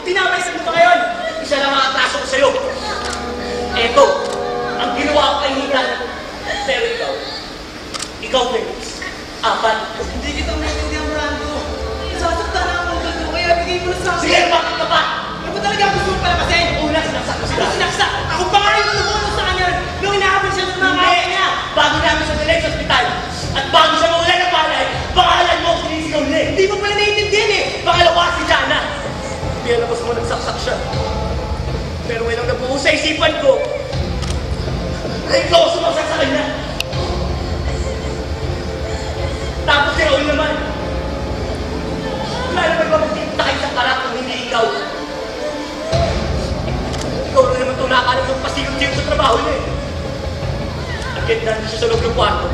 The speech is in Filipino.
Pinapaisan mo pa ngayon. Isa lang ang atraso ko sa'yo. Eto, ang ginawa ko kay Higan. Pero ikaw, Felix, apat. Hindi kita maintindihan, Brando. Nasasaktan na ako ng ganito, kaya bigay mo na sa akin. Sige, bakit ka pa? Ano ba talaga gusto mo palabasin? Una, sinaksak ko sila. Ano sinaksak? Ako pa nga yung tumulong sa kanya nung inahabol siya ng mga Hindi! kapatid niya. Bago namin siya dalhin sa ospital, at bago siya mawala ng palay, pangalan mo ang sinisigaw niya eh. Hindi mo pala naiintindihan eh. Pangalawa si Jana. Pinalabas mo nagsaksak siya. Pero ngayon ang nabuo sa isipan ko, ay ikaw ang sumaksak sa kanya. Tapos si Raul naman. Wala naman ba magtipunta kayo sa parak kung hindi ikaw? Ikaw na naman tunakalan ng pasilog-silog sa trabaho niya eh. At kahit nandun siya sa loob ng kwarto,